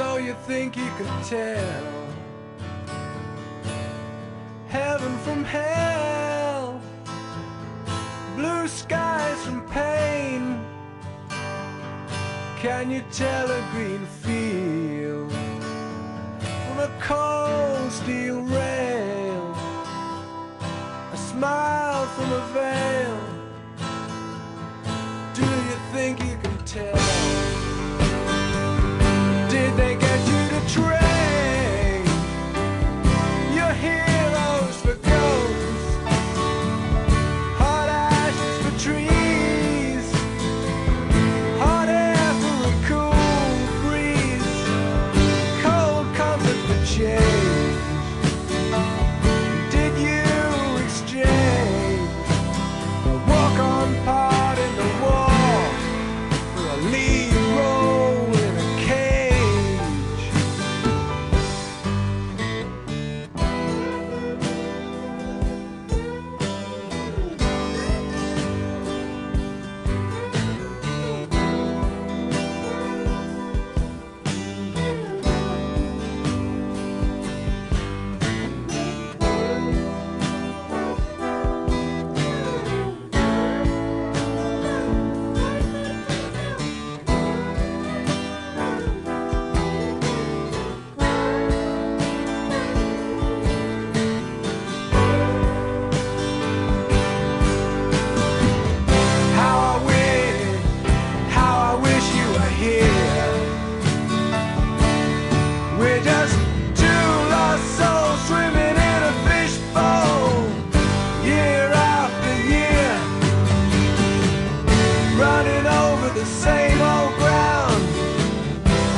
So you think you can tell heaven from hell, blue skies from pain? Can you tell a green field from a cold steel rail, a smile from a veil? Do you think you can tell? Did they get you to trade your heroes for ghosts, hot ashes for trees, hot air for a cool breeze, cold comfort for change? Did you exchange a walk-on part in the war for a lead role in a cage? How I wish you were here. We're just two lost souls swimming in a fishbowl, year after year, running over the same old ground.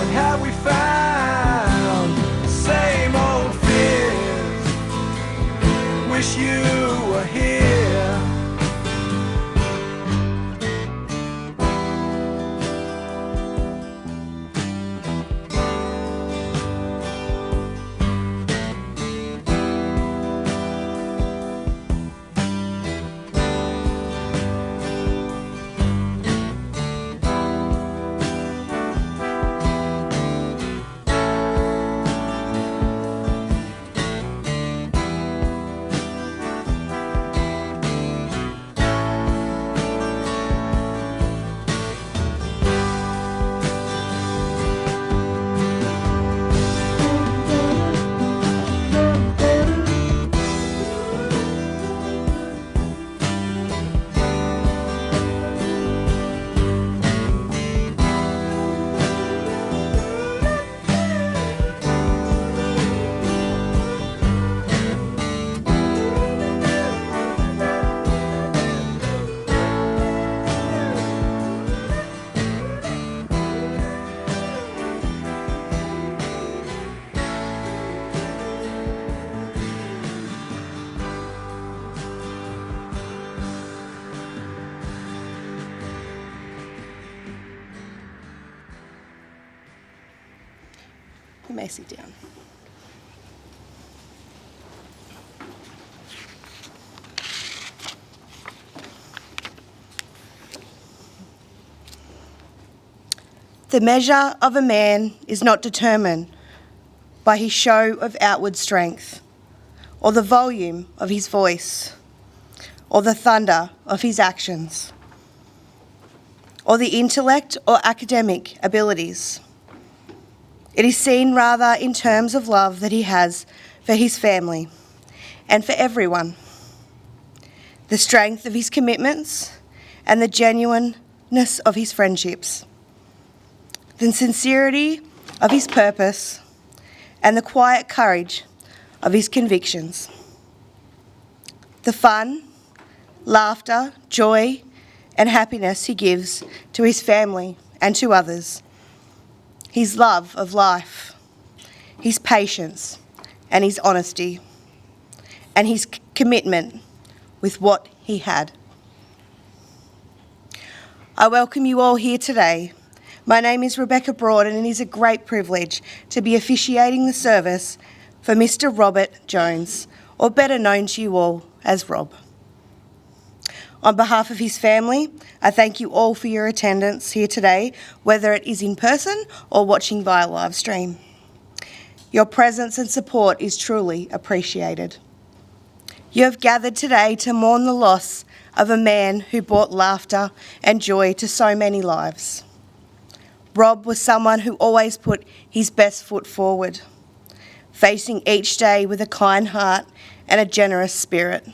And have we found the same old fears? Wish you were here. You may sit down. The measure of a man is not determined by his show of outward strength, or the volume of his voice, or the thunder of his actions, or the intellect or academic abilities. It is seen rather in terms of love that he has for his family and for everyone, the strength of his commitments and the genuineness of his friendships, the sincerity of his purpose and the quiet courage of his convictions, the fun, laughter, joy and happiness he gives to his family and to others, his love of life, his patience and his honesty, and his commitment with what he had. I welcome you all here today. My name is Rebecca Broad and it is a great privilege to be officiating the service for Mr. Robert Jones, or better known to you all as Rob. On behalf of his family, I thank you all for your attendance here today, whether it is in person or watching via live stream. Your presence and support is truly appreciated. You have gathered today to mourn the loss of a man who brought laughter and joy to so many lives. Rob was someone who always put his best foot forward, facing each day with a kind heart and a generous spirit.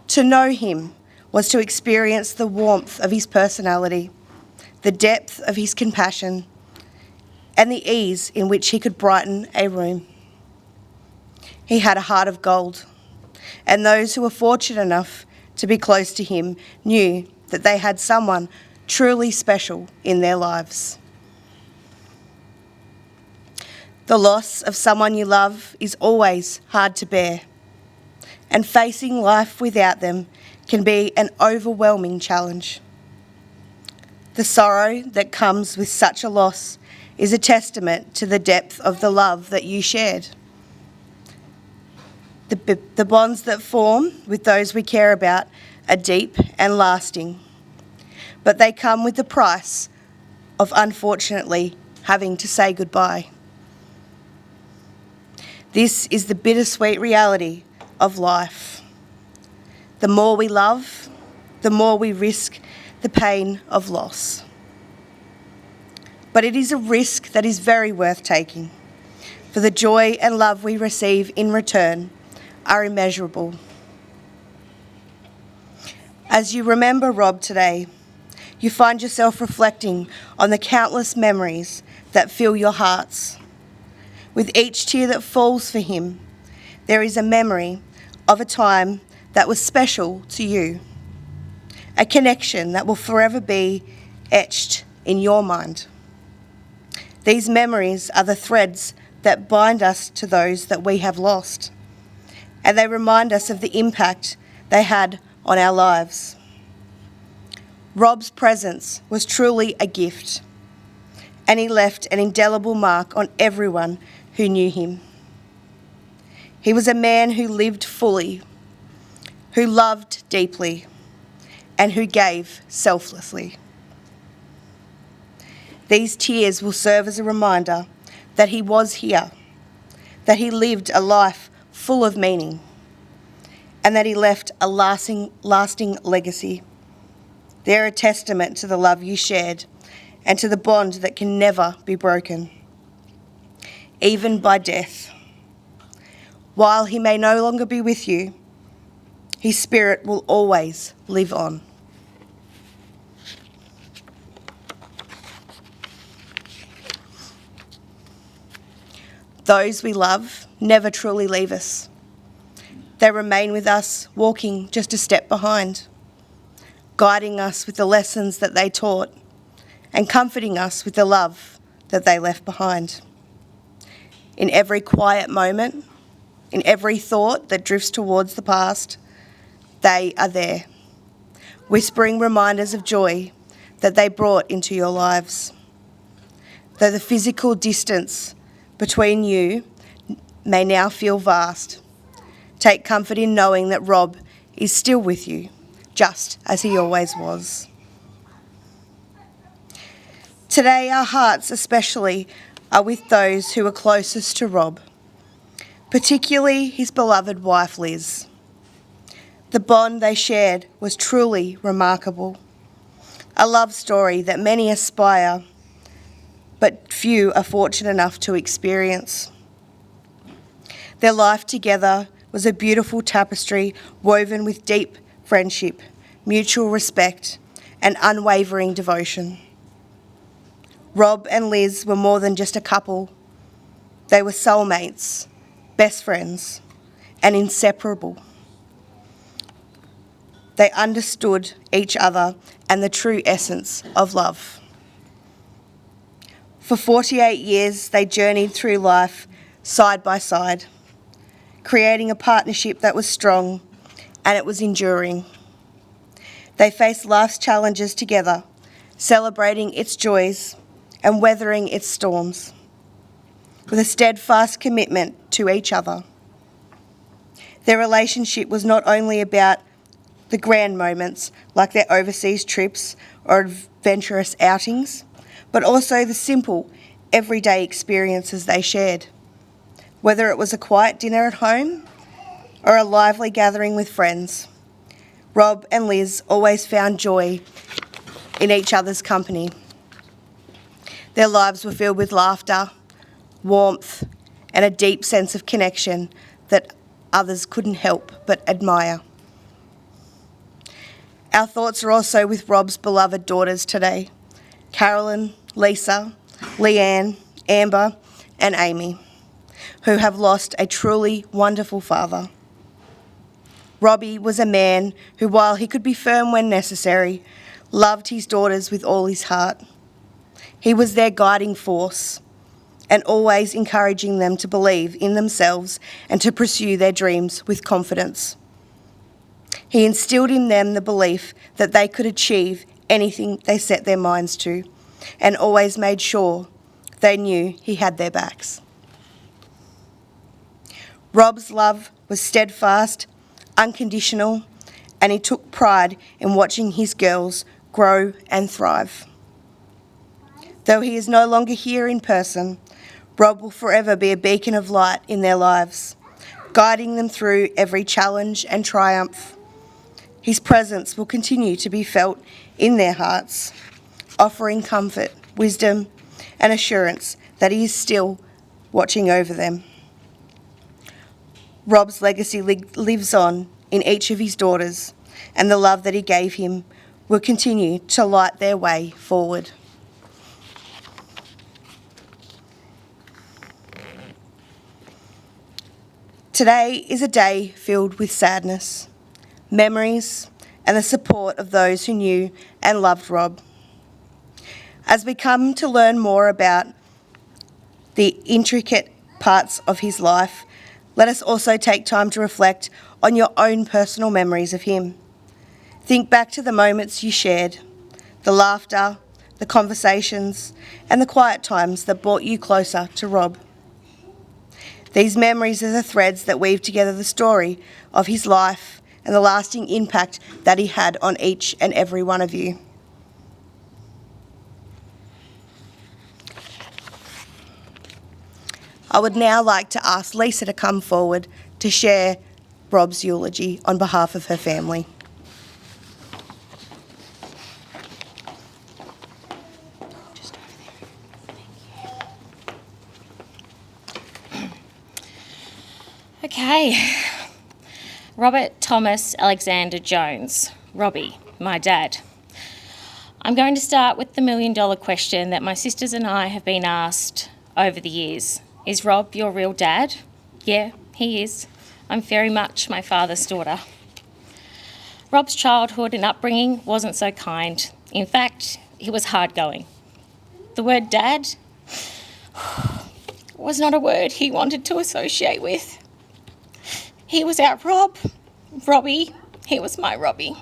To know him was to experience the warmth of his personality, the depth of his compassion, and the ease in which he could brighten a room. He had a heart of gold, and those who were fortunate enough to be close to him knew that they had someone truly special in their lives. The loss of someone you love is always hard to bear, and facing life without them can be an overwhelming challenge. The sorrow that comes with such a loss is a testament to the depth of the love that you shared. The bonds that form with those we care about are deep and lasting, but they come with the price of unfortunately having to say goodbye. This is the bittersweet reality of life. The more we love, the more we risk the pain of loss. But it is a risk that is very worth taking, for the joy and love we receive in return are immeasurable. As you remember Rob today, you find yourself reflecting on the countless memories that fill your hearts. With each tear that falls for him, there is a memory of a time that was special to you, a connection that will forever be etched in your mind. These memories are the threads that bind us to those that we have lost, and they remind us of the impact they had on our lives. Rob's presence was truly a gift, and he left an indelible mark on everyone who knew him. He was a man who lived fully, who loved deeply, and who gave selflessly. These tears will serve as a reminder that he was here, that he lived a life full of meaning, and that he left a lasting legacy. They're a testament to the love you shared and to the bond that can never be broken, even by death. While he may no longer be with you, his spirit will always live on. Those we love never truly leave us. They remain with us, walking just a step behind, guiding us with the lessons that they taught and comforting us with the love that they left behind. In every quiet moment, in every thought that drifts towards the past, they are there, whispering reminders of joy that they brought into your lives. Though the physical distance between you may now feel vast, take comfort in knowing that Rob is still with you, just as he always was. Today, our hearts especially are with those who are closest to Rob, particularly his beloved wife Liz. The bond they shared was truly remarkable, a love story that many aspire, but few are fortunate enough to experience. Their life together was a beautiful tapestry woven with deep friendship, mutual respect, and unwavering devotion. Rob and Liz were more than just a couple. They were soulmates, best friends, and inseparable. They understood each other and the true essence of love. For 48 years, they journeyed through life side by side, creating a partnership that was strong and it was enduring. They faced life's challenges together, celebrating its joys and weathering its storms with a steadfast commitment to each other. Their relationship was not only about the grand moments like their overseas trips or adventurous outings, but also the simple, everyday experiences they shared. Whether it was a quiet dinner at home or a lively gathering with friends, Rob and Liz always found joy in each other's company. Their lives were filled with laughter, warmth, and a deep sense of connection that others couldn't help but admire. Our thoughts are also with Rob's beloved daughters today, Carolyn, Lisa, Leanne, Amber, and Amy, who have lost a truly wonderful father. Robbie was a man who, while he could be firm when necessary, loved his daughters with all his heart. He was their guiding force and always encouraging them to believe in themselves and to pursue their dreams with confidence. He instilled in them the belief that they could achieve anything they set their minds to, and always made sure they knew he had their backs. Rob's love was steadfast, unconditional, and he took pride in watching his girls grow and thrive. Though he is no longer here in person, Rob will forever be a beacon of light in their lives, guiding them through every challenge and triumph. His presence will continue to be felt in their hearts, offering comfort, wisdom, and assurance that he is still watching over them. Rob's legacy lives on in each of his daughters, and the love that he gave him will continue to light their way forward. Today is a day filled with sadness, memories, and the support of those who knew and loved Rob. As we come to learn more about the intricate parts of his life, let us also take time to reflect on your own personal memories of him. Think back to the moments you shared, the laughter, the conversations, and the quiet times that brought you closer to Rob. These memories are the threads that weave together the story of his life and the lasting impact that he had on each and every one of you. I would now like to ask Lisa to come forward to share Rob's eulogy on behalf of her family. Okay, Robert Thomas Alexander Jones, Robbie, my dad. I'm going to start with the million-dollar question that my sisters and I have been asked over the years. Is Rob your real dad? Yeah, he is. I'm very much my father's daughter. Rob's childhood and upbringing wasn't so kind. In fact, he was hard-going. The word dad was not a word he wanted to associate with. He was our Rob. Robbie, he was my Robbie.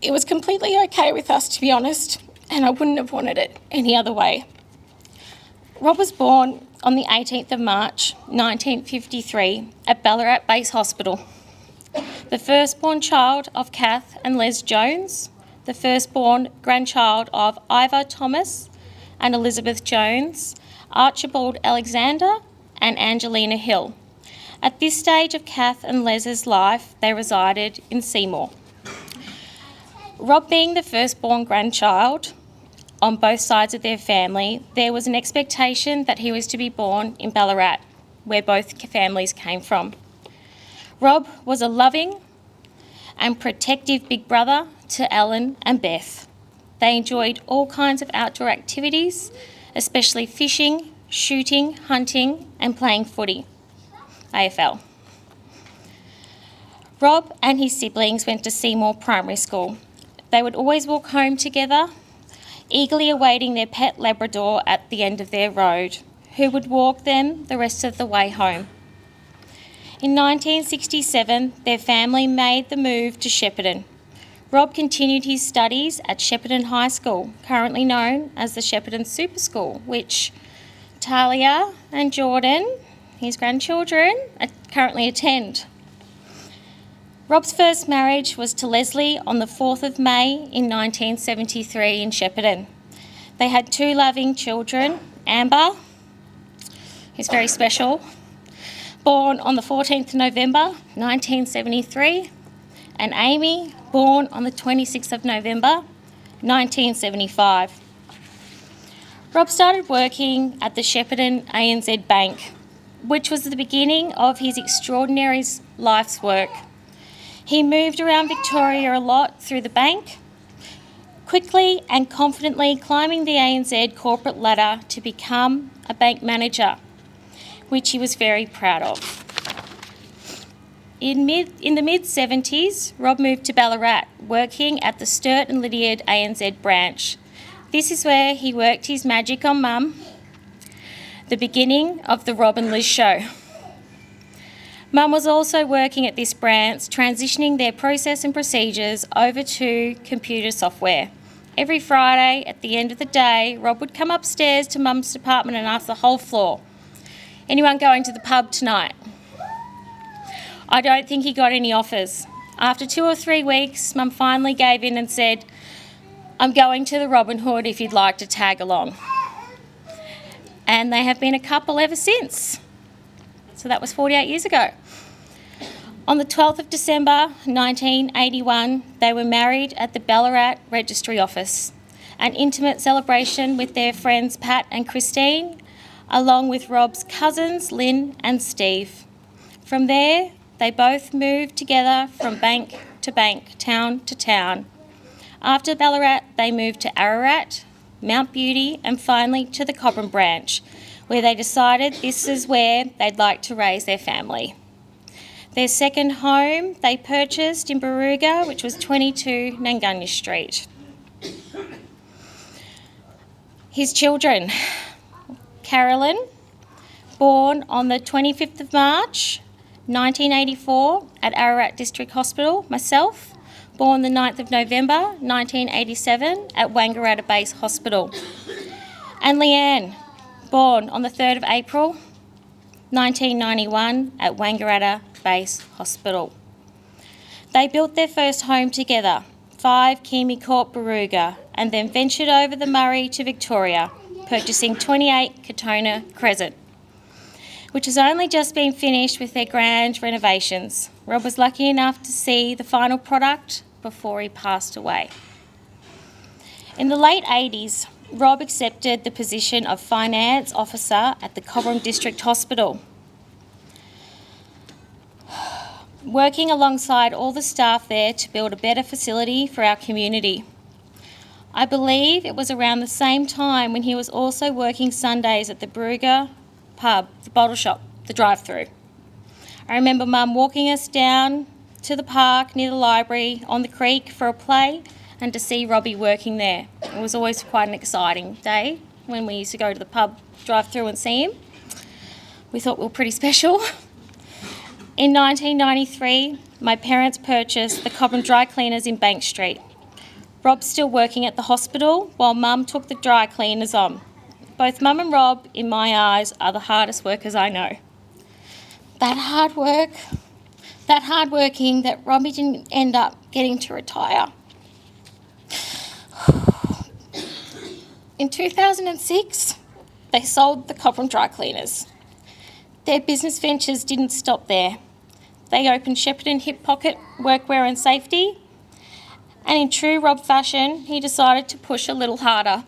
It was completely okay with us, to be honest, and I wouldn't have wanted it any other way. Rob was born on the 18th of March 1953 at Ballarat Base Hospital. The firstborn child of Kath and Les Jones, the firstborn grandchild of Ivor Thomas and Elizabeth Jones, Archibald Alexander and Angelina Hill. At this stage of Kath and Les's life, they resided in Seymour. Rob being the firstborn grandchild on both sides of their family, there was an expectation that he was to be born in Ballarat, where both families came from. Rob was a loving and protective big brother to Ellen and Beth. They enjoyed all kinds of outdoor activities, especially fishing, shooting, hunting, and playing footy. AFL. Rob and his siblings went to Seymour Primary School. They would always walk home together, eagerly awaiting their pet Labrador at the end of their road, who would walk them the rest of the way home. In 1967, their family made the move to Shepparton. Rob continued his studies at Shepparton High School, currently known as the Shepparton Super School, which Talia and Jordan, his grandchildren, currently attend. Rob's first marriage was to Leslie on the 4th of May in 1973 in Shepparton. They had 2 loving children, Amber, who's very special, born on the 14th of November 1973, and Amy, born on the 26th of November 1975. Rob started working at the Shepparton ANZ Bank, which was the beginning of his extraordinary life's work. He moved around Victoria a lot through the bank, quickly and confidently climbing the ANZ corporate ladder to become a bank manager, which he was very proud of. In the mid-70s, Rob moved to Ballarat, working at the Sturt and Lydiard ANZ branch. This is where he worked his magic on Mum, the beginning of the Rob and Liz show. Mum was also working at this branch, transitioning their process and procedures over to computer software. Every Friday, at the end of the day, Rob would come upstairs to Mum's department and ask the whole floor, "Anyone going to the pub tonight?" I don't think he got any offers. After 2 or 3 weeks, Mum finally gave in and said, "I'm going to the Robin Hood if you'd like to tag along." And they have been a couple ever since. So that was 48 years ago. On the 12th of December 1981, they were married at the Ballarat Registry Office, an intimate celebration with their friends Pat and Christine, along with Rob's cousins Lynn and Steve. From there, they both moved together from bank to bank, town to town. After Ballarat, they moved to Ararat, Mount Beauty, and finally to the Cobram branch, where they decided this is where they'd like to raise their family. Their second home they purchased in Baruga, which was 22 Nangunya Street. His children: Carolyn, born on the 25th of March 1984 at Ararat District Hospital. Myself, born the 9th of November 1987 at Wangaratta Base Hospital. And Leanne, born on the 3rd of April 1991 at Wangaratta Base Hospital. They built their first home together, 5 Kimi Court, Baruga, and then ventured over the Murray to Victoria, purchasing 28 Katona Crescent, which has only just been finished with their grand renovations. Rob was lucky enough to see the final product before he passed away. In the late 80s, Rob accepted the position of Finance Officer at the Cobram District Hospital, working alongside all the staff there to build a better facility for our community. I believe it was around the same time when he was also working Sundays at the Baruga pub, the bottle shop, the drive-through. I remember Mum walking us down to the park near the library on the creek for a play and to see Robbie working there. It was always quite an exciting day when we used to go to the pub drive-through and see him. We thought we were pretty special. In 1993, my parents purchased the Cobram Dry Cleaners in Bank Street. Rob's still working at the hospital while Mum took the dry cleaners on. Both Mum and Rob, in my eyes, are the hardest workers I know. That hardworking that Robbie didn't end up getting to retire. In 2006, they sold the Cobram Dry Cleaners. Their business ventures didn't stop there. They opened Shepparton Hip Pocket Workwear and Safety, and in true Rob fashion, he decided to push a little harder.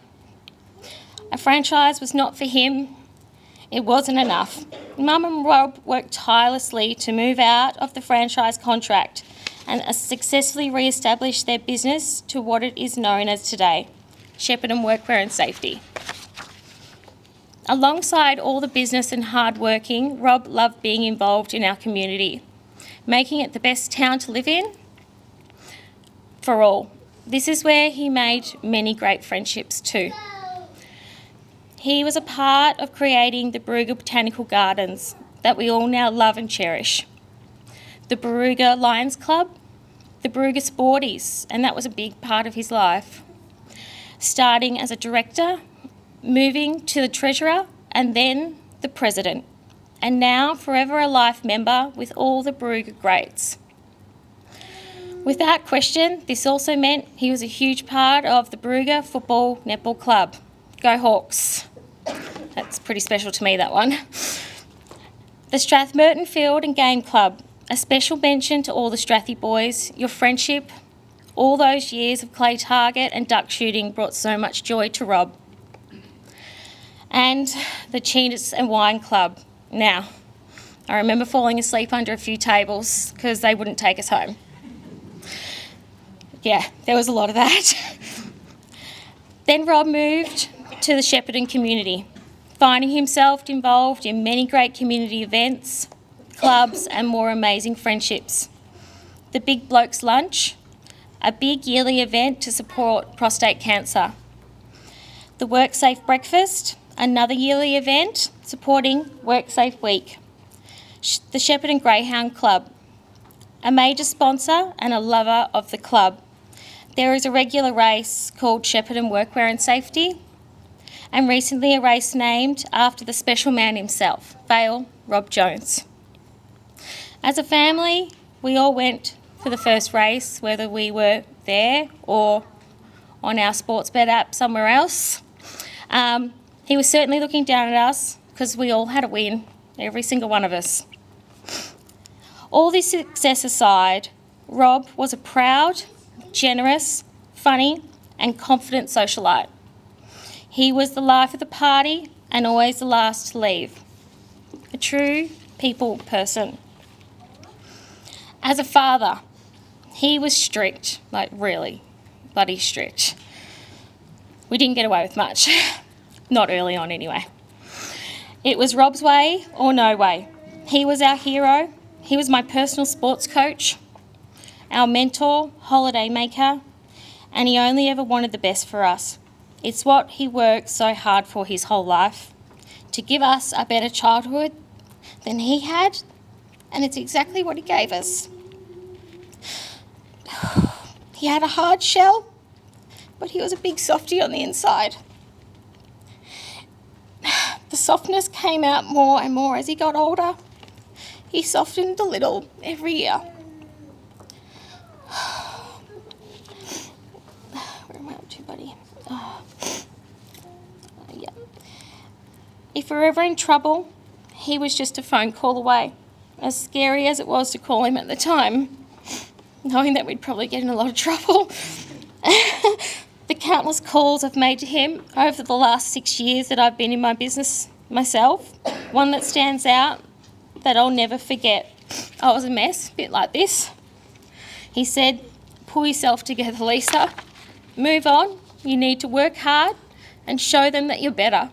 A franchise was not for him. It wasn't enough. Mum and Rob worked tirelessly to move out of the franchise contract and successfully re-establish their business to what it is known as today, Shepparton Workwear and Safety. Alongside all the business and hard working, Rob loved being involved in our community, making it the best town to live in for all. This is where he made many great friendships too. He was a part of creating the Baruga Botanical Gardens that we all now love and cherish. The Baruga Lions Club, the Baruga Sporties, and that was a big part of his life. Starting as a director, moving to the treasurer, and then the president, and now forever a life member with all the Baruga greats. Without question, this also meant he was a huge part of the Brugger Football Netball Club. Go Hawks. That's pretty special to me, that one. The Strathmerton Field and Game Club. A special mention to all the Strathy boys. Your friendship, all those years of clay target and duck shooting brought so much joy to Rob. And the Cheetahs and Wine Club. Now, I remember falling asleep under a few tables because they wouldn't take us home. Yeah, there was a lot of that. Then Rob moved to the Shepparton community, finding himself involved in many great community events, clubs and more amazing friendships. The Big Blokes Lunch, a big yearly event to support prostate cancer. The Work Safe Breakfast, another yearly event supporting Work Safe Week. The Shepparton Greyhound Club, a major sponsor and a lover of the club. There is a regular race called Shepparton Workwear and Safety, and recently a race named after the special man himself, Vale Rob Jones. As a family, we all went for the first race, whether we were there or on our Sportsbet app somewhere else. He was certainly looking down at us because we all had a win, every single one of us. All this success aside, Rob was a proud, generous, funny and confident socialite. He was the life of the party and always the last to leave. A true people person. As a father, he was strict, like really bloody strict. We didn't get away with much. Not early on anyway. It was Rob's way or no way. He was our hero. He was my personal sports coach, our mentor, holiday maker, and he only ever wanted the best for us. It's what he worked so hard for his whole life, to give us a better childhood than he had, and it's exactly what he gave us. He had a hard shell, but he was a big softie on the inside. The softness came out more and more as he got older. He softened a little every year. Where am I up to, buddy? Yeah. If we're ever in trouble, he was just a phone call away. As scary as it was to call him at the time, knowing that we'd probably get in a lot of trouble. The countless calls I've made to him over the last 6 years that I've been in my business myself, one that stands out that I'll never forget. I was a mess, a bit like this. He said, "Pull yourself together, Lisa. Move on. You need to work hard and show them that you're better.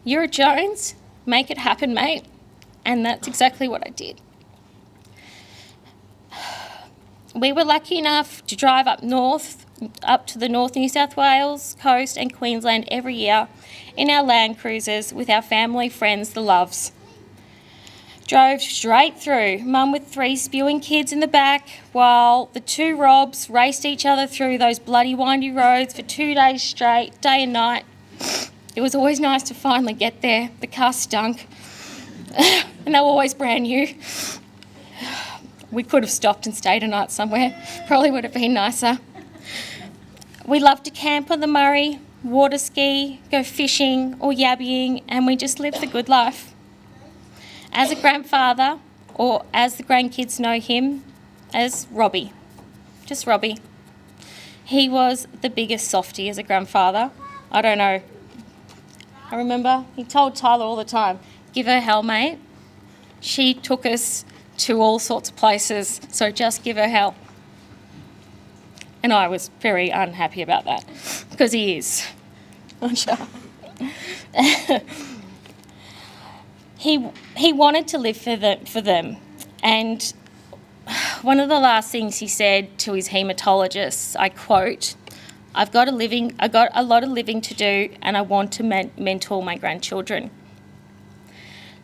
You're a Jones. Make it happen, mate." And that's exactly what I did. We were lucky enough to drive up to the North New South Wales coast and Queensland every year in our Land Cruisers with our family, friends, the Loves. Drove straight through, mum with 3 spewing kids in the back, while the 2 Robs raced each other through those bloody windy roads for 2 days straight, day and night. It was always nice to finally get there. The car stunk, and they were always brand new. We could have stopped and stayed a night somewhere. Probably would have been nicer. We loved to camp on the Murray, water ski, go fishing or yabbying, and we just lived the good life. As a grandfather, or as the grandkids know him, as Robbie. Just Robbie. He was the biggest softie as a grandfather. I don't know. I remember he told Tyler all the time, "Give her hell, mate." She took us to all sorts of places, so just give her hell. And I was very unhappy about that, because he is. He wanted to live for them, and one of the last things he said to his haematologist, I quote, I've got a lot of living to do, and I want to mentor my grandchildren."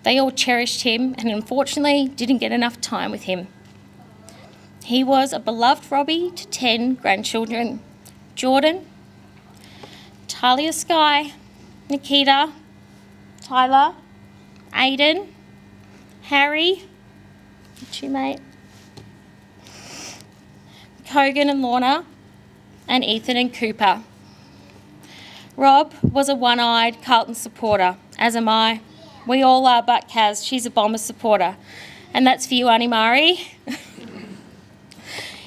They all cherished him and unfortunately didn't get enough time with him. He was a beloved Robbie to 10 grandchildren. Jordan, Talia Sky, Nikita, Tyler, Aiden, Harry, what's your mate? Kogan and Lorna, and Ethan and Cooper. Rob was a one-eyed Carlton supporter, as am I. We all are, but Kaz, she's a Bombers supporter. And that's for you, Auntie Mari.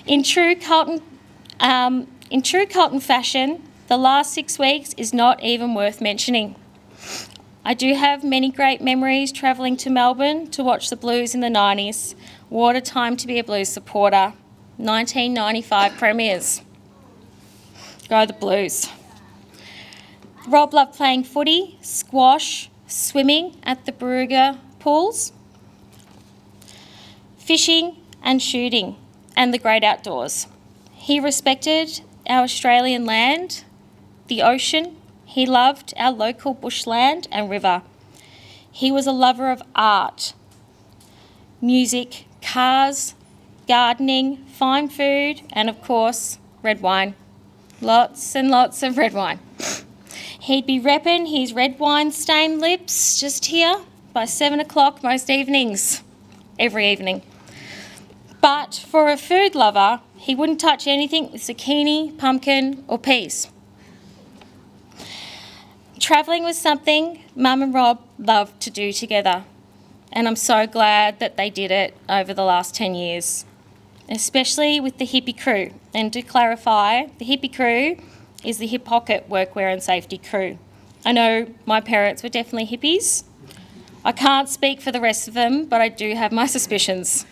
In true Carlton fashion, the last 6 weeks is not even worth mentioning. I do have many great memories travelling to Melbourne to watch the Blues in the 90s. What a time to be a Blues supporter. 1995 Premiers. Go the Blues. Rob loved playing footy, squash, swimming at the Brugger pools, fishing and shooting, and the great outdoors. He respected our Australian land, the ocean. He loved our local bushland and river. He was a lover of art, music, cars, gardening, fine food, and of course, red wine. Lots and lots of red wine. He'd be repping his red wine stained lips just here by 7 o'clock most evenings, every evening. But for a food lover, he wouldn't touch anything with zucchini, pumpkin or peas. Travelling was something Mum and Rob loved to do together, and I'm so glad that they did it over the last 10 years, especially with the hippie crew. And to clarify, the hippie crew is the hip pocket workwear and safety crew. I know my parents were definitely hippies. I can't speak for the rest of them, but I do have my suspicions.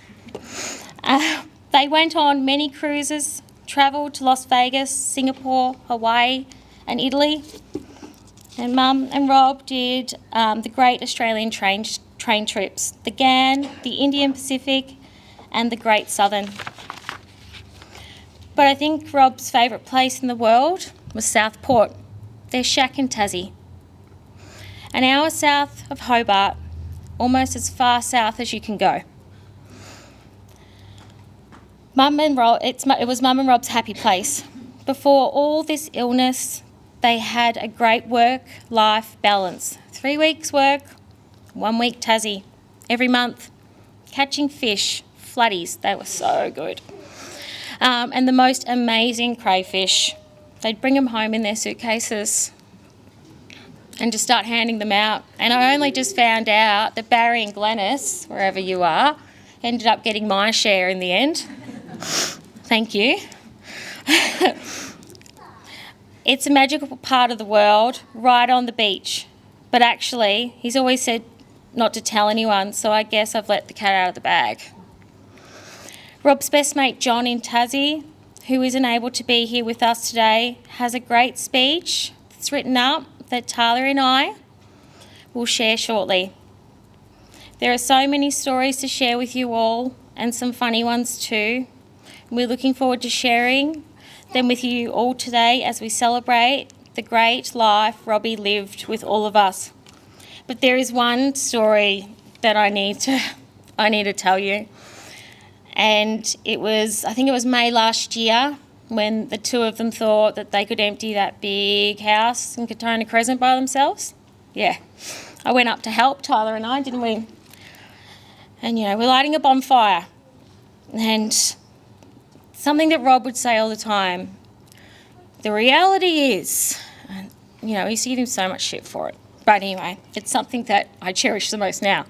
They went on many cruises, travelled to Las Vegas, Singapore, Hawaii and Italy. And Mum and Rob did the Great Australian train trips, the GAN, the Indian Pacific and the Great Southern. But I think Rob's favourite place in the world was Southport, their shack in Tassie. An hour south of Hobart, almost as far south as you can go. It was Mum and Rob's happy place. Before all this illness, they had a great work-life balance. 3 weeks work, 1 week Tassie, every month. Catching fish, floodies, they were so good. And the most amazing crayfish. They'd bring them home in their suitcases and just start handing them out. And I only just found out that Barry and Glenys, wherever you are, ended up getting my share in the end. Thank you. It's a magical part of the world, right on the beach. But actually, he's always said not to tell anyone, so I guess I've let the cat out of the bag. Rob's best mate John in Tassie, who isn't able to be here with us today, has a great speech that's written up that Tyler and I will share shortly. There are so many stories to share with you all, and some funny ones too. We're looking forward to sharing them with you all today as we celebrate the great life Robbie lived with all of us. But there is one story that I need to tell you. And I think it was May last year when the two of them thought that they could empty that big house in Koonoomoo Crescent by themselves. Yeah, I went up to help, Tyler and I, didn't we? And, we're lighting a bonfire. And something that Rob would say all the time, the reality is, he used to give him so much shit for it. But anyway, it's something that I cherish the most now.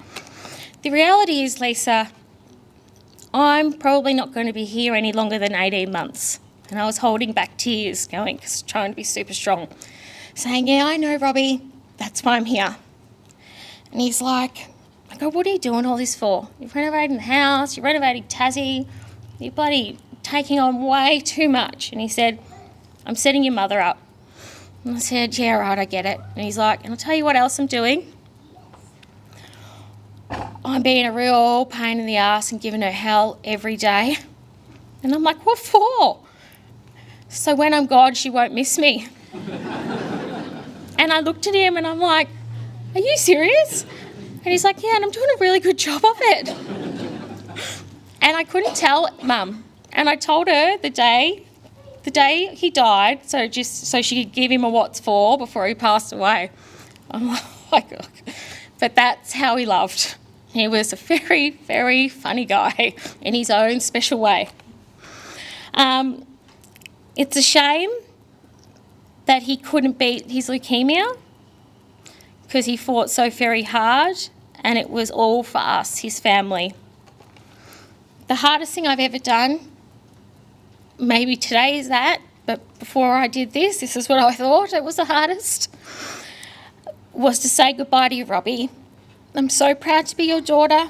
The reality is, Lisa, I'm probably not going to be here any longer than 18 months. And I was holding back tears, trying to be super strong, saying, yeah, I know, Robbie, that's why I'm here. And he's like, I go, what are you doing all this for? You're renovating the house, you're renovating Tassie, you're bloody taking on way too much. And he said, I'm setting your mother up. And I said, yeah, right, I get it. And he's like, and I'll tell you what else I'm doing. I'm being a real pain in the ass and giving her hell every day. And I'm like, what for? So when I'm gone, she won't miss me. And I looked at him and I'm like, are you serious? And he's like, yeah, and I'm doing a really good job of it. And I couldn't tell Mum. And I told her the day he died, so she could give him a what's for before he passed away. I'm like, oh my God. But that's how he loved. He was a very, very funny guy in his own special way. It's a shame that he couldn't beat his leukemia because he fought so very hard, and it was all for us, his family. The hardest thing I've ever done, maybe today is that, but before I did this is what I thought it was the hardest, was to say goodbye to you, Robbie. I'm so proud to be your daughter.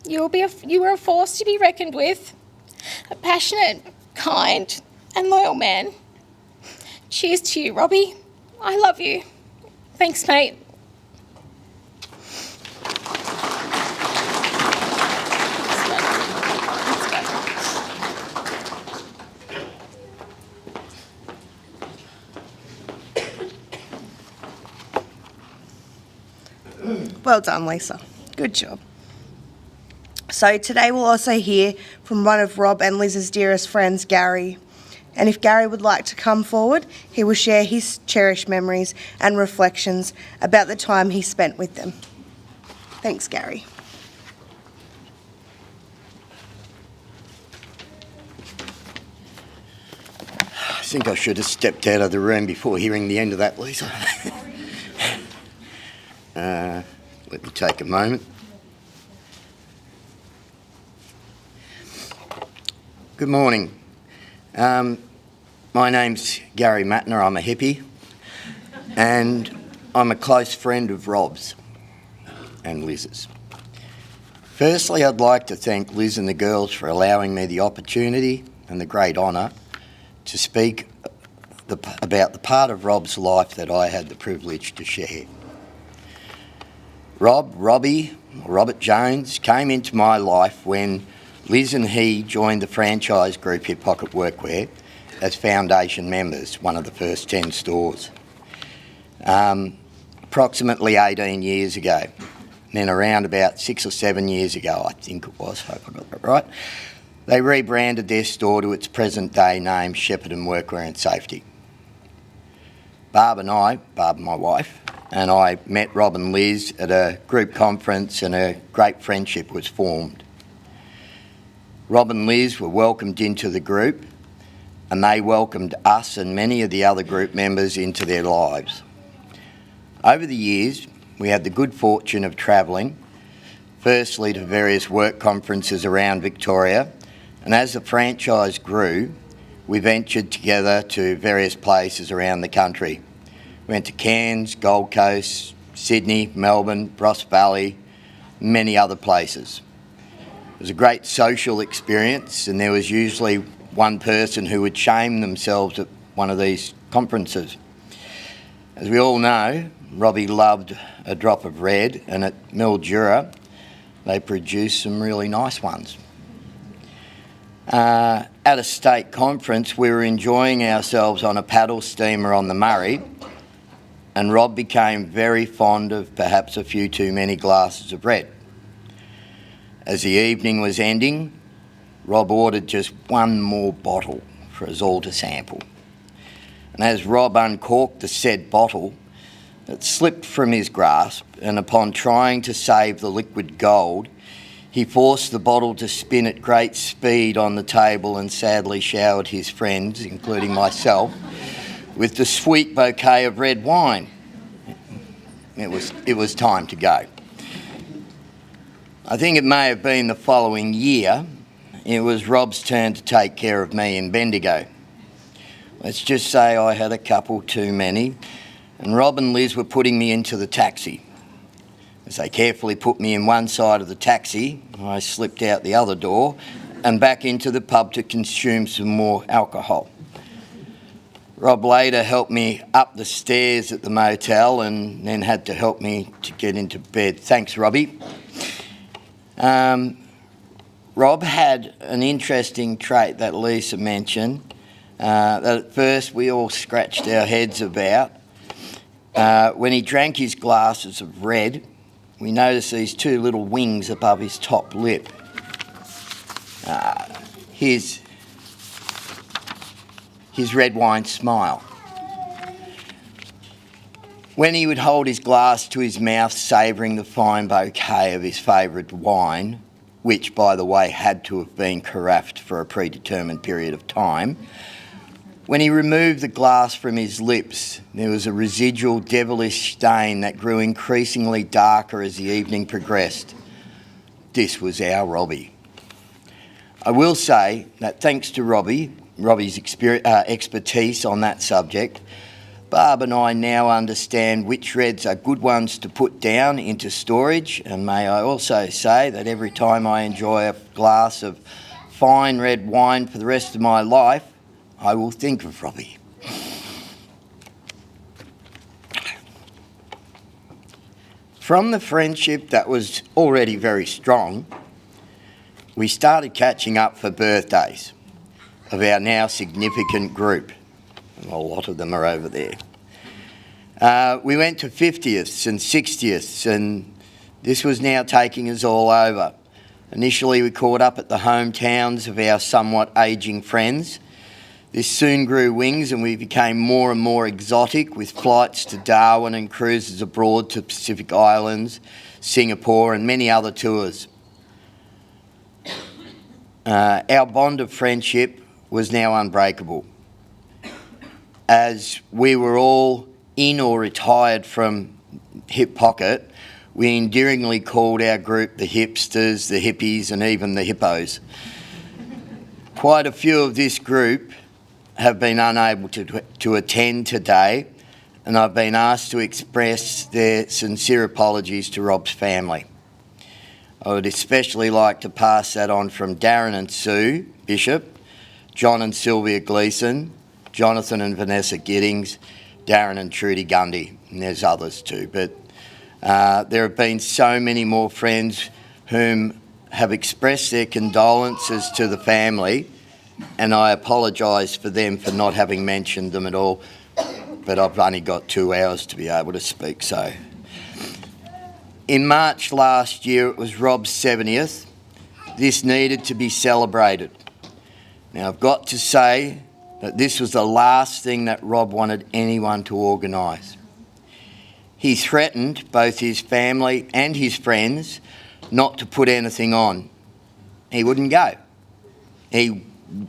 You were a force to be reckoned with, a passionate, kind and loyal man. Cheers to you, Robbie. I love you. Thanks, mate. Well done, Lisa. Good job. So today we'll also hear from one of Rob and Liz's dearest friends, Gary. And if Gary would like to come forward, he will share his cherished memories and reflections about the time he spent with them. Thanks, Gary. I think I should have stepped out of the room before hearing the end of that, Lisa. Let me take a moment. Good morning. My name's Gary Matner. I'm a hippie, and I'm a close friend of Rob's and Liz's. Firstly, I'd like to thank Liz and the girls for allowing me the opportunity and the great honour to speak about the part of Rob's life that I had the privilege to share. Robert Jones, came into my life when Liz and he joined the franchise group Hip Pocket Workwear as foundation members, one of the first 10 stores, approximately 18 years ago. And then around about 6 or 7 years ago, I think it was, hope I got that right, they rebranded their store to its present day name, Shepparton Workwear and Safety. Barb, my wife, and I met Rob and Liz at a group conference, and a great friendship was formed. Rob and Liz were welcomed into the group, and they welcomed us and many of the other group members into their lives. Over the years, we had the good fortune of travelling, firstly to various work conferences around Victoria, and as the franchise grew, we ventured together to various places around the country. We went to Cairns, Gold Coast, Sydney, Melbourne, Ross Valley, many other places. It was a great social experience, and there was usually one person who would shame themselves at one of these conferences. As we all know, Robbie loved a drop of red, and at Mildura they produced some really nice ones. At a state conference, we were enjoying ourselves on a paddle steamer on the Murray, and Rob became very fond of perhaps a few too many glasses of red. As the evening was ending, Rob ordered just one more bottle for us all to sample. And as Rob uncorked the said bottle, it slipped from his grasp, and upon trying to save the liquid gold, he forced the bottle to spin at great speed on the table and sadly showered his friends, including myself, with the sweet bouquet of red wine. It was time to go. I think it may have been the following year, it was Rob's turn to take care of me in Bendigo. Let's just say I had a couple too many, and Rob and Liz were putting me into the taxi. As they carefully put me in one side of the taxi, I slipped out the other door and back into the pub to consume some more alcohol. Rob later helped me up the stairs at the motel and then had to help me to get into bed. Thanks, Robbie. Rob had an interesting trait that Lisa mentioned that at first we all scratched our heads about. When he drank his glasses of red, we noticed these two little wings above his top lip. His red wine smile. When he would hold his glass to his mouth, savouring the fine bouquet of his favourite wine, which, by the way, had to have been caraffed for a predetermined period of time. When he removed the glass from his lips, there was a residual devilish stain that grew increasingly darker as the evening progressed. This was our Robbie. I will say that thanks to Robbie's expertise on that subject, Barb and I now understand which reds are good ones to put down into storage, and may I also say that every time I enjoy a glass of fine red wine for the rest of my life, I will think of Robbie. From the friendship that was already very strong, we started catching up for birthdays of our now significant group. A lot of them are over there. We went to 50ths and 60ths, and this was now taking us all over. Initially, we caught up at the hometowns of our somewhat ageing friends. This soon grew wings, and we became more and more exotic, with flights to Darwin and cruises abroad to Pacific Islands, Singapore, and many other tours. Our bond of friendship was now unbreakable, as we were all in or retired from Hip Pocket. We endearingly called our group the hipsters, the hippies, and even the hippos. Quite a few of this group have been unable to attend today, and I've been asked to express their sincere apologies to Rob's family. I would especially like to pass that on from Darren and Sue Bishop, John and Sylvia Gleeson, Jonathan and Vanessa Giddings, Darren and Trudy Gundy, and there's others too, but there have been so many more friends whom have expressed their condolences to the family, and I apologise for them for not having mentioned them at all, but I've only got 2 hours to be able to speak, so. In March last year, it was Rob's 70th. This needed to be celebrated. Now, I've got to say that this was the last thing that Rob wanted anyone to organise. He threatened both his family and his friends not to put anything on. He wouldn't go. He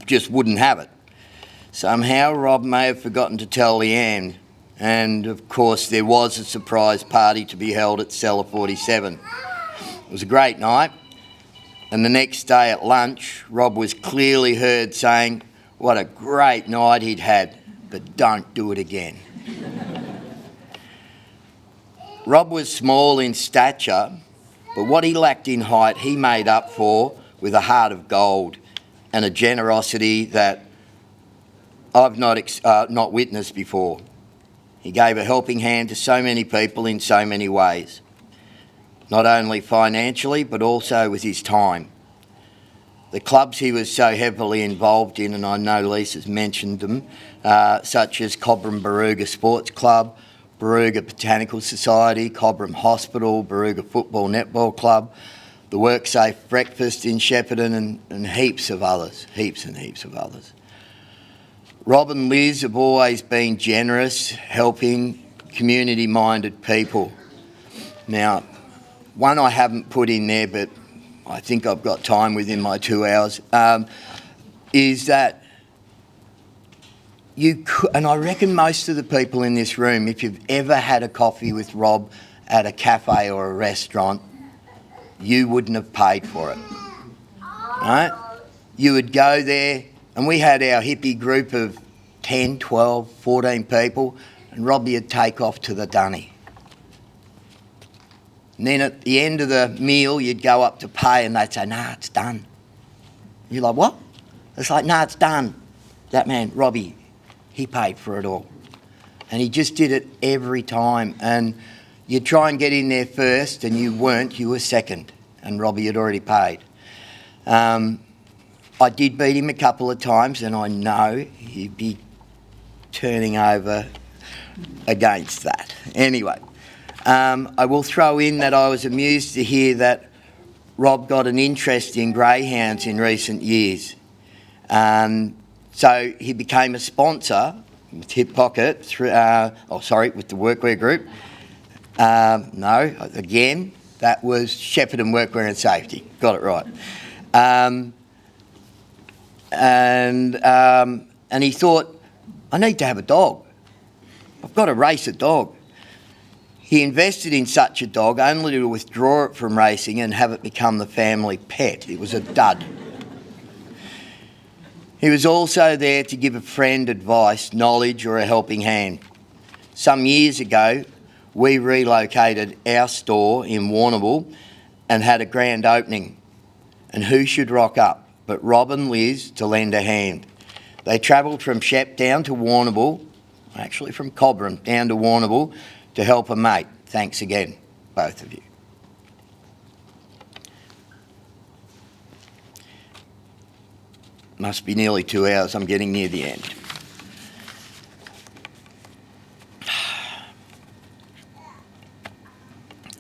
just wouldn't have it. Somehow, Rob may have forgotten to tell Leanne, and of course there was a surprise party to be held at Cellar 47. It was a great night, and the next day at lunch, Rob was clearly heard saying what a great night he'd had, but don't do it again. Rob was small in stature, but what he lacked in height he made up for with a heart of gold and a generosity that I've not witnessed before. He gave a helping hand to so many people in so many ways, not only financially but also with his time. The clubs he was so heavily involved in, and I know Lisa's mentioned them, such as Cobram Barooga Sports Club, Barooga Botanical Society, Cobram Hospital, Barooga Football Netball Club, the WorkSafe Breakfast in Shepparton, and heaps and heaps of others. Rob and Liz have always been generous, helping, community-minded people. Now, one I haven't put in there, but I think I've got time within my 2 hours, is that you could, and I reckon most of the people in this room, if you've ever had a coffee with Rob at a cafe or a restaurant, you wouldn't have paid for it, right? You would go there, and we had our hippie group of 10, 12, 14 people, and Robbie would take off to the dunny. And then at the end of the meal, you'd go up to pay, and they'd say, "Nah, it's done." You're like, "What?" It's like, "Nah, it's done." That man, Robbie, he paid for it all. And he just did it every time. And you'd try and get in there first, and you weren't, you were second. And Robbie had already paid. I did beat him a couple of times, and I know he'd be turning over against that. Anyway, I will throw in that I was amused to hear that Rob got an interest in greyhounds in recent years. So he became a sponsor with Hip Pocket, with the Workwear Group. That was Shepherd and Workwear and Safety. Got it right. And he thought, I need to have a dog. I've got to race a dog. He invested in such a dog only to withdraw it from racing and have it become the family pet. It was a dud. He was also there to give a friend advice, knowledge or a helping hand. Some years ago, we relocated our store in Warrnambool and had a grand opening. And who should rock up but Rob and Liz to lend a hand. They travelled from Shep down to Warrnambool, actually from Cobram down to Warrnambool, to help a mate. Thanks again, both of you. Must be nearly 2 hours. I'm getting near the end.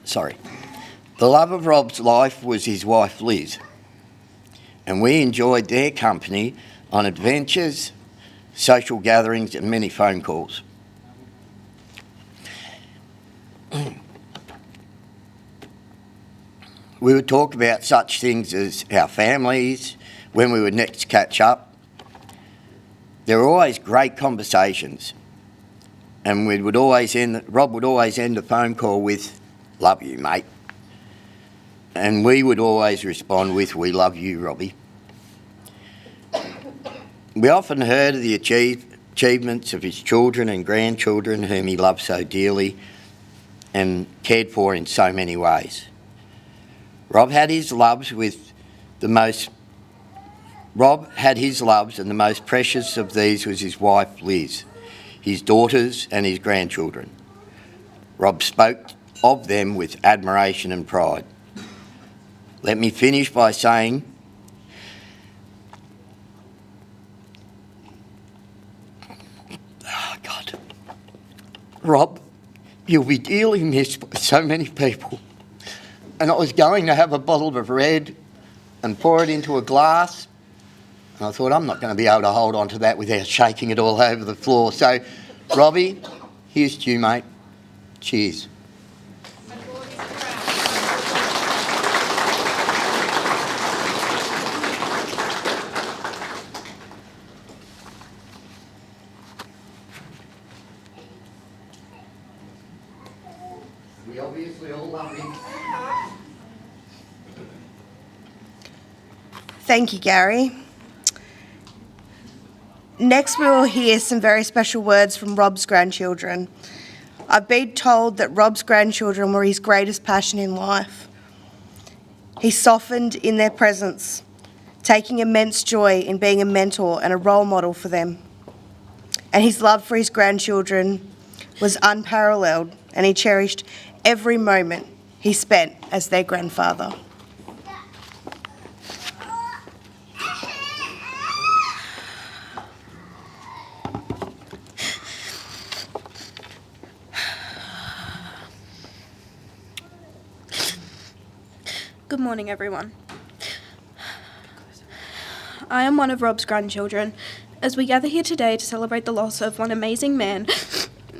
Sorry. The love of Rob's life was his wife Liz, and we enjoyed their company on adventures, social gatherings and many phone calls. We would talk about such things as our families, when we would next catch up. There were always great conversations, and Rob would always end a phone call with, "Love you, mate." And we would always respond with, "We love you, Robbie." We often heard of the achievements of his children and grandchildren whom he loved so dearly and cared for in so many ways. Rob had his loves and the most precious of these was his wife Liz, his daughters and his grandchildren. Rob spoke of them with admiration and pride. Let me finish by saying Rob, you'll be dearly missed by so many people. And I was going to have a bottle of red and pour it into a glass, and I thought, I'm not going to be able to hold on to that without shaking it all over the floor. So, Robbie, here's to you, mate. Cheers. We obviously all love him. Thank you, Gary. Next, we will hear some very special words from Rob's grandchildren. I've been told that Rob's grandchildren were his greatest passion in life. He softened in their presence, taking immense joy in being a mentor and a role model for them. And his love for his grandchildren was unparalleled, and he cherished every moment he spent as their grandfather. Good morning, everyone. I am one of Rob's grandchildren, as we gather here today to celebrate the loss of one amazing man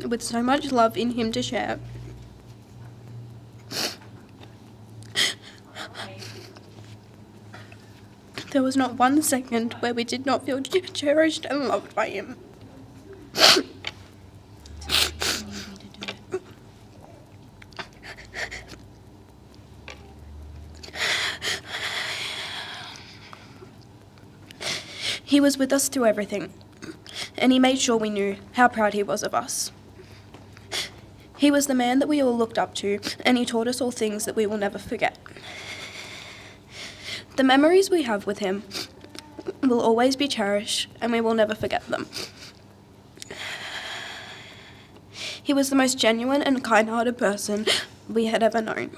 with so much love in him to share. There was not one second where we did not feel cherished and loved by him. He was with us through everything, and he made sure we knew how proud he was of us. He was the man that we all looked up to, and he taught us all things that we will never forget. The memories we have with him will always be cherished, and we will never forget them. He was the most genuine and kind-hearted person we had ever known.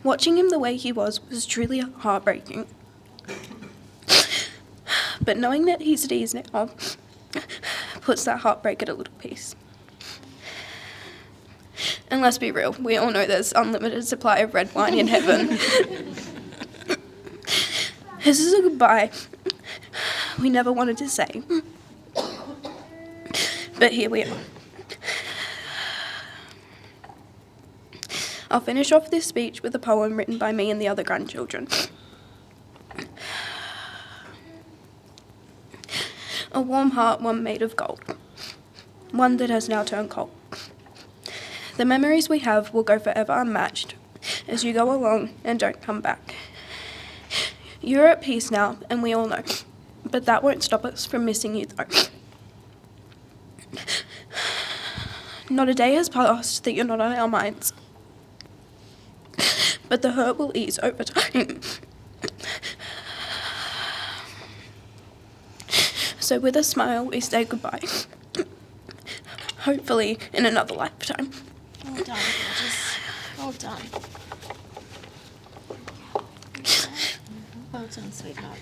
Watching him the way he was truly heartbreaking. But knowing that he's at ease now puts that heartbreak at a little peace. And let's be real, we all know there's unlimited supply of red wine in heaven. This is a goodbye we never wanted to say. But here we are. I'll finish off this speech with a poem written by me and the other grandchildren. A warm heart, one made of gold, one that has now turned cold. The memories we have will go forever unmatched as you go along and don't come back. You're at peace now, and we all know, but that won't stop us from missing you though. Not a day has passed that you're not on our minds, but the hurt will ease over time. So with a smile, we say goodbye. Hopefully in another lifetime. Well done, gorgeous. Well done. Well done, sweetheart.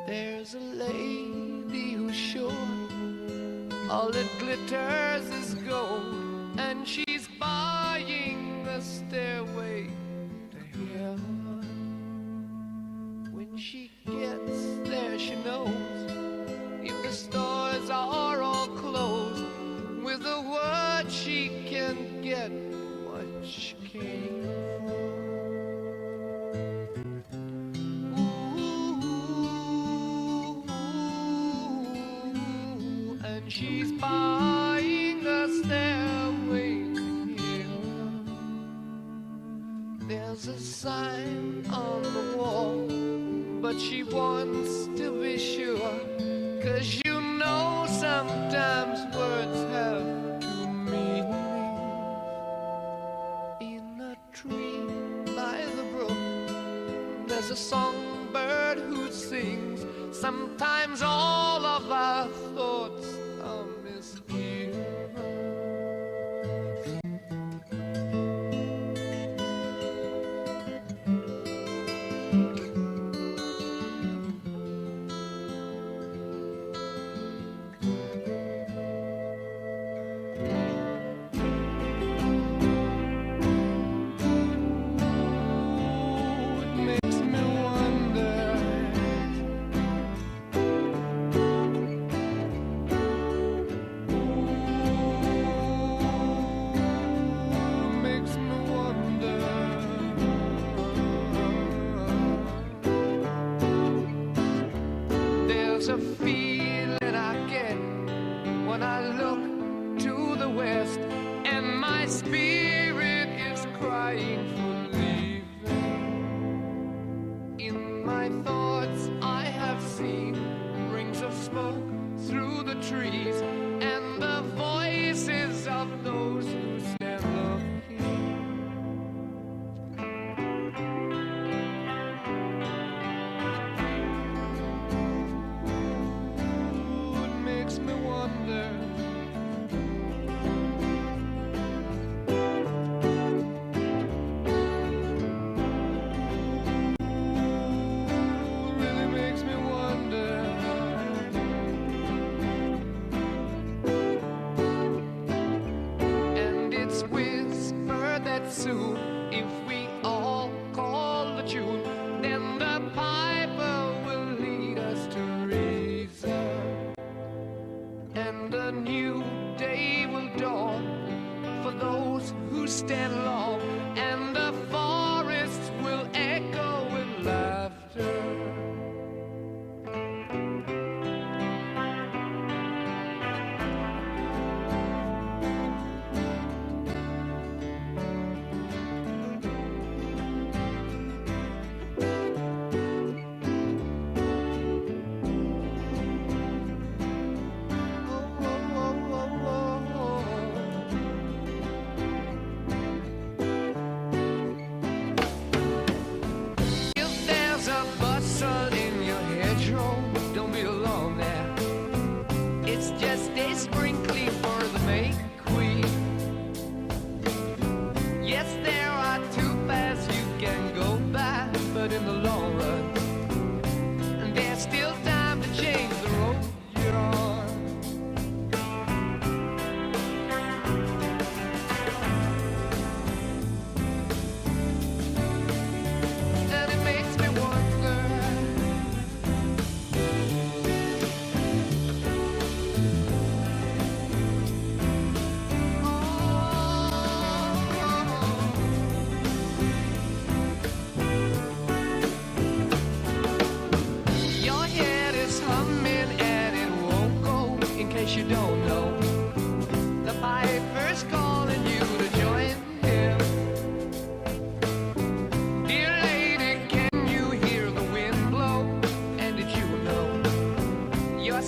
There's a lady who's sure all that glitters is gold, and she's buying the stairway to heaven. When she gets there, she knows if the stores are all closed, with a word she can get what she came for. She's buying a stairway here. There's a sign on the wall, but she wants to be sure, 'cause you know sometimes words have two meanings. In a tree by the brook, there's a songbird who sings. Sometimes all of our thoughts are misgiven. It makes me wonder. Makes me wonder. There's a feeling I get when I look to the west, and my spirit is crying for leaving. In my thoughts I have seen rings of smoke through the trees, and the voices of those who stand looking. Ooh, it makes me wonder.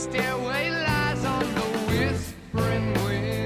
stairway lies on the whispering wind.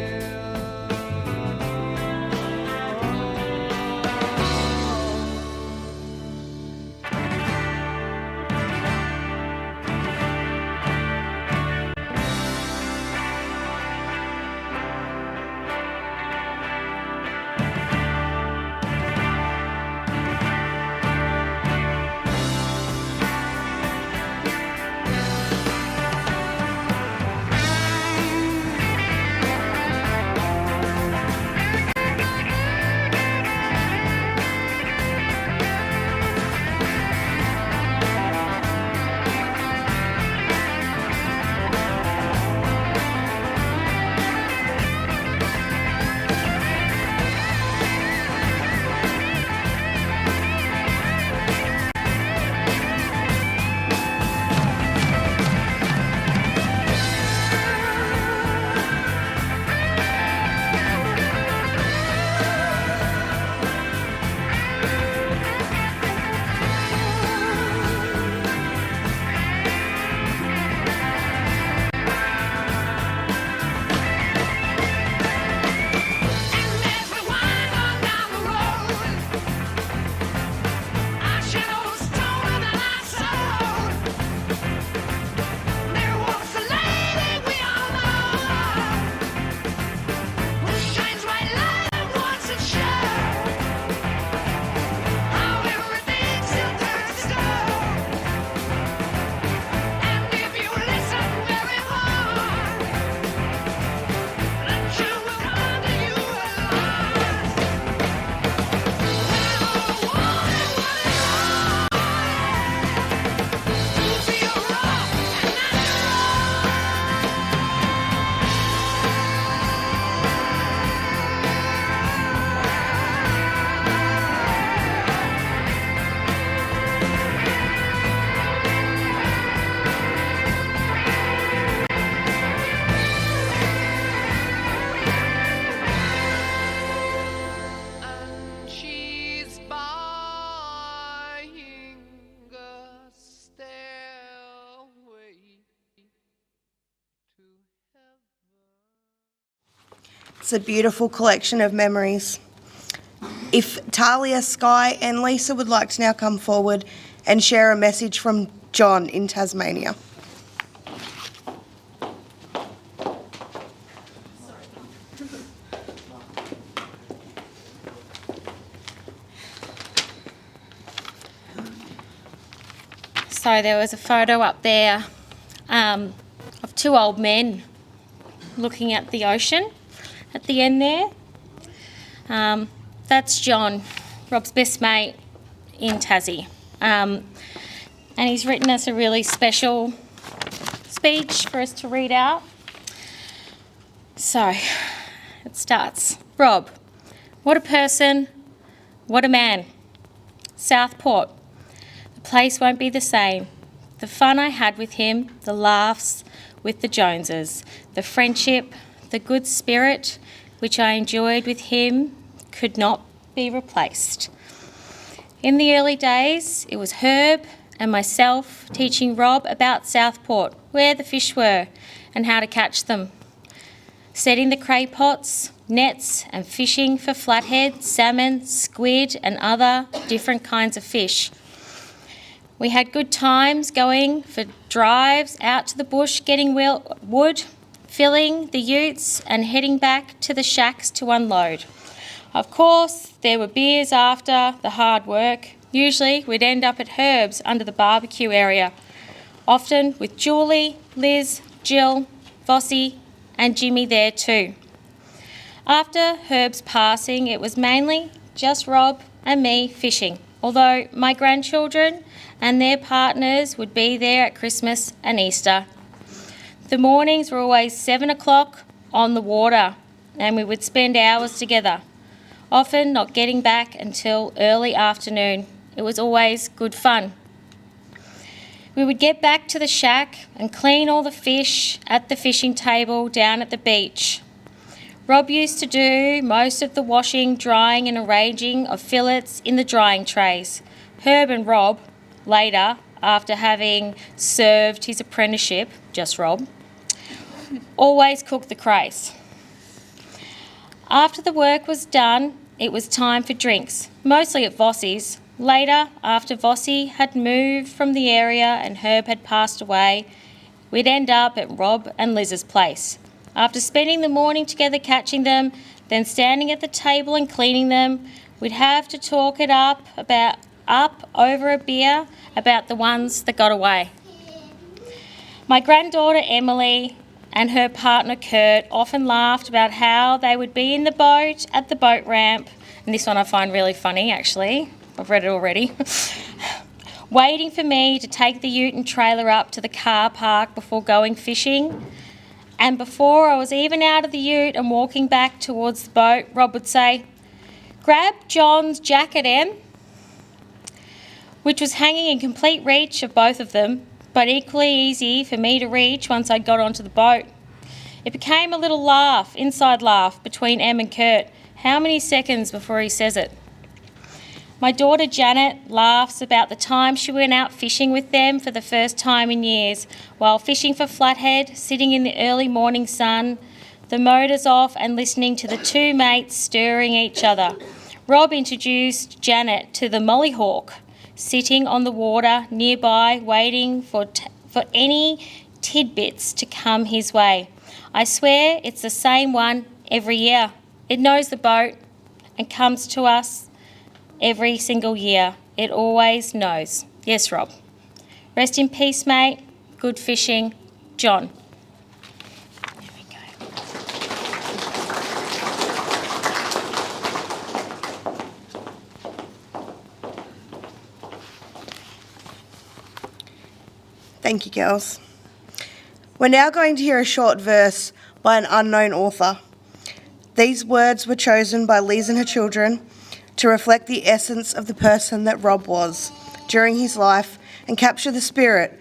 It's a beautiful collection of memories. If Talia, Sky and Lisa would like to now come forward and share a message from John in Tasmania. So there was a photo up there of two old men looking at the ocean at the end there. That's John, Rob's best mate in Tassie. And he's written us a really special speech for us to read out. So it starts. Rob, what a person, what a man. Southport, the place won't be the same. The fun I had with him, the laughs with the Joneses, the friendship, the good spirit which I enjoyed with him could not be replaced. In the early days, it was Herb and myself teaching Rob about Southport, where the fish were and how to catch them, setting the cray pots, nets and fishing for flathead, salmon, squid and other different kinds of fish. We had good times going for drives out to the bush, getting wood, filling the utes and heading back to the shacks to unload. Of course, there were beers after the hard work. Usually we'd end up at Herb's under the barbecue area, often with Julie, Liz, Jill, Vossie and Jimmy there too. After Herb's passing, it was mainly just Rob and me fishing, although my grandchildren and their partners would be there at Christmas and Easter. The mornings were always 7 o'clock on the water and we would spend hours together, often not getting back until early afternoon. It was always good fun. We would get back to the shack and clean all the fish at the fishing table down at the beach. Rob used to do most of the washing, drying and arranging of fillets in the drying trays. Herb and Rob, later, after having served his apprenticeship, just Rob, always cooked the craze. After the work was done, it was time for drinks, mostly at Vossie's. Later, after Vossie had moved from the area and Herb had passed away, we'd end up at Rob and Liz's place. After spending the morning together catching them, then standing at the table and cleaning them, we'd have to talk it up over a beer about the ones that got away. My granddaughter Emily and her partner Kurt often laughed about how they would be in the boat at the boat ramp, and this one I find really funny actually, I've read it already, waiting for me to take the ute and trailer up to the car park before going fishing. And before I was even out of the ute and walking back towards the boat, Rob would say, "Grab John's jacket, Em," which was hanging in complete reach of both of them, but equally easy for me to reach once I got onto the boat. It became a little inside laugh between Em and Kurt. How many seconds before he says it? My daughter Janet laughs about the time she went out fishing with them for the first time in years, while fishing for flathead, sitting in the early morning sun, the motors off and listening to the two mates stirring each other. Rob introduced Janet to the mollyhawk, sitting on the water nearby, waiting for any tidbits to come his way. I swear it's the same one every year. It knows the boat and comes to us every single year. It always knows. Yes, Rob. Rest in peace, mate. Good fishing. John. There we go. Thank you, girls. We're now going to hear a short verse by an unknown author. These words were chosen by Liz and her children to reflect the essence of the person that Rob was during his life and capture the spirit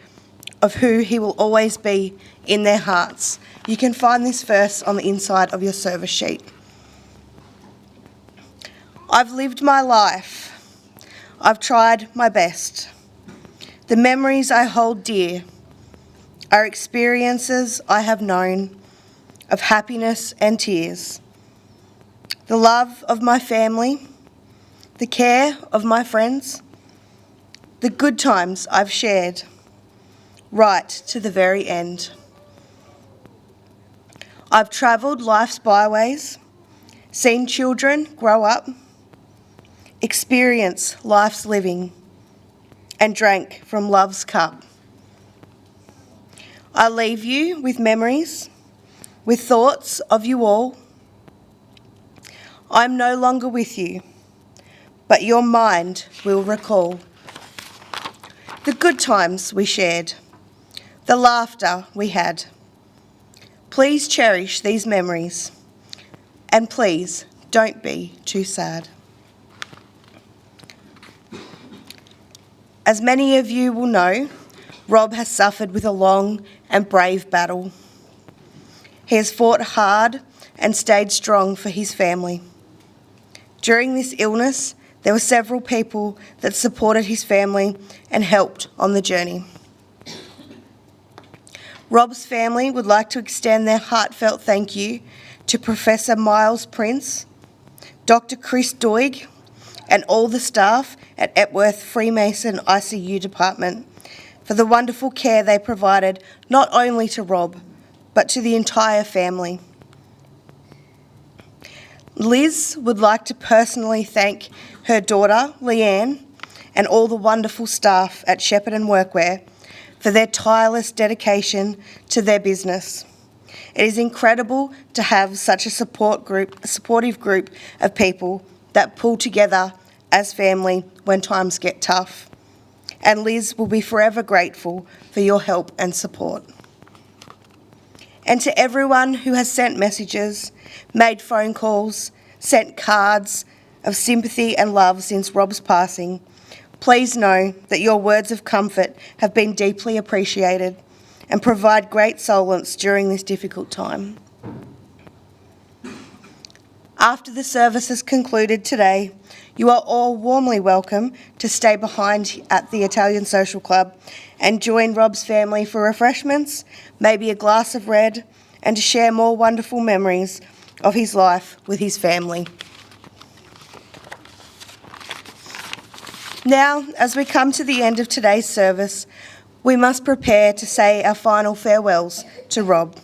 of who he will always be in their hearts. You can find this verse on the inside of your service sheet. I've lived my life. I've tried my best. The memories I hold dear are experiences I have known of happiness and tears. The love of my family, the care of my friends, the good times I've shared, right to the very end. I've travelled life's byways, seen children grow up, experienced life's living, and drank from love's cup. I leave you with memories, with thoughts of you all. I'm no longer with you, but your mind will recall the good times we shared, the laughter we had. Please cherish these memories, and please don't be too sad. As many of you will know, Rob has suffered with a long and brave battle. He has fought hard and stayed strong for his family. During this illness, there were several people that supported his family and helped on the journey. Rob's family would like to extend their heartfelt thank you to Professor Miles Prince, Dr. Chris Doig, and all the staff at Epworth Freemason ICU department for the wonderful care they provided not only to Rob, but to the entire family. Liz would like to personally thank her daughter, Leanne, and all the wonderful staff at Shepparton Workwear for their tireless dedication to their business. It is incredible to have such a supportive group of people that pull together as family when times get tough. And Liz will be forever grateful for your help and support. And to everyone who has sent messages, made phone calls, sent cards of sympathy and love since Rob's passing, please know that your words of comfort have been deeply appreciated and provide great solace during this difficult time. After the service is concluded today, You are all warmly welcome to stay behind at the Italian Social Club and join Rob's family for refreshments, maybe a glass of red, and to share more wonderful memories of his life with his family. Now, as we come to the end of today's service, we must prepare to say our final farewells to Rob.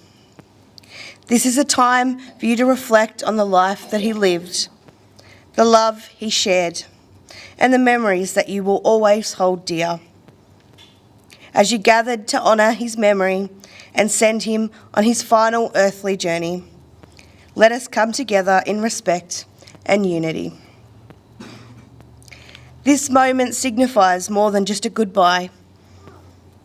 This is a time for you to reflect on the life that he lived, the love he shared, and the memories that you will always hold dear. As you gathered to honour his memory and send him on his final earthly journey, let us come together in respect and unity. This moment signifies more than just a goodbye.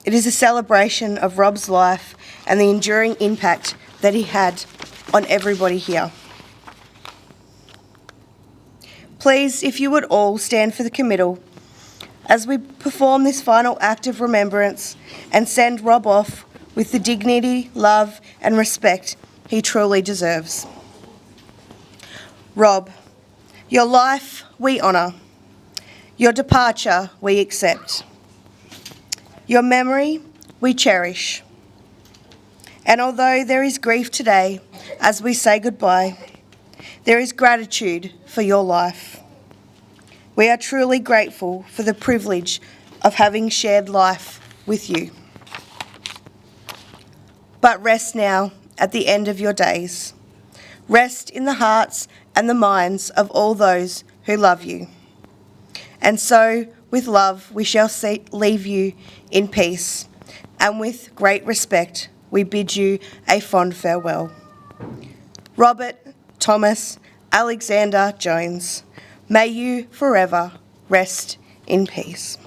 It is a celebration of Rob's life and the enduring impact that he had on everybody here. Please, if you would all stand for the committal as we perform this final act of remembrance and send Rob off with the dignity, love and respect he truly deserves. Rob, your life we honour, your departure we accept, your memory we cherish. And although there is grief today as we say goodbye, there is gratitude for your life. We are truly grateful for the privilege of having shared life with you. But rest now at the end of your days. Rest in the hearts and the minds of all those who love you. And so, with love, we shall leave you in peace, and with great respect, we bid you a fond farewell. Robert Thomas Alexander Jones, may you forever rest in peace.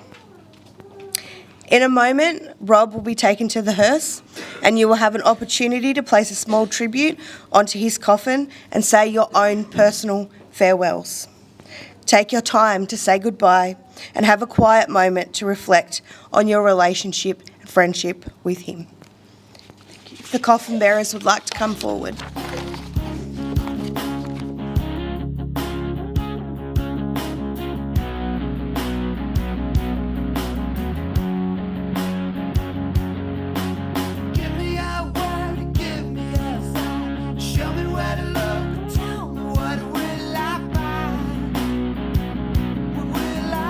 In a moment, Rob will be taken to the hearse and you will have an opportunity to place a small tribute onto his coffin and say your own personal farewells. Take your time to say goodbye and have a quiet moment to reflect on your relationship and friendship with him. If the coffin bearers would like to come forward. Give me a word, give me a sign. Show me where to look, tell me what will I find? What will I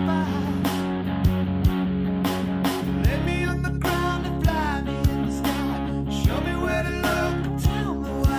find? Lay me on the ground and fly me in the sky. Show me where to look, tell me what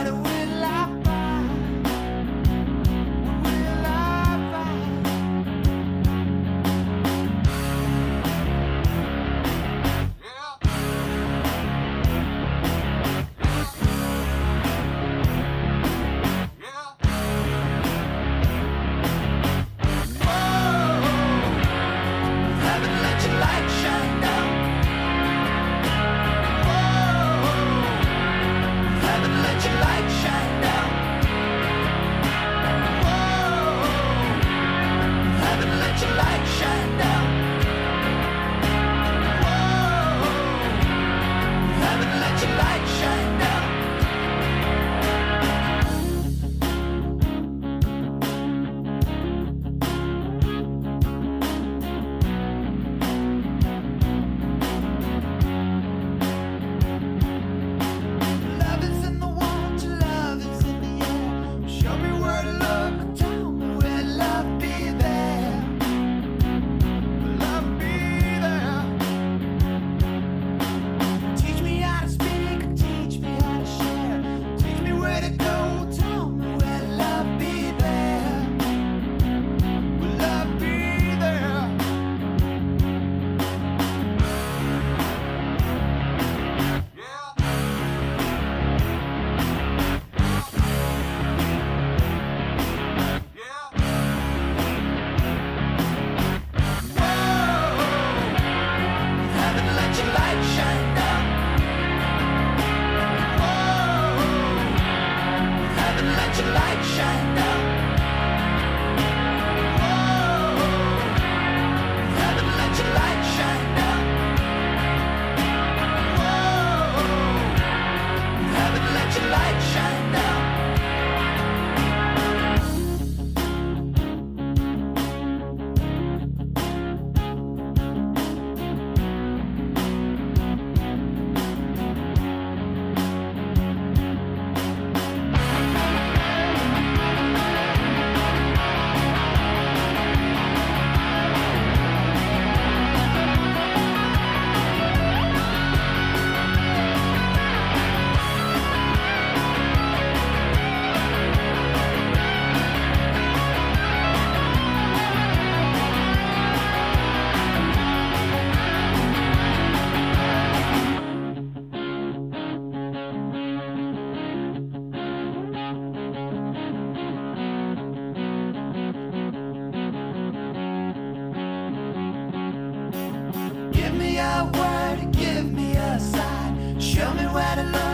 Show me where to look.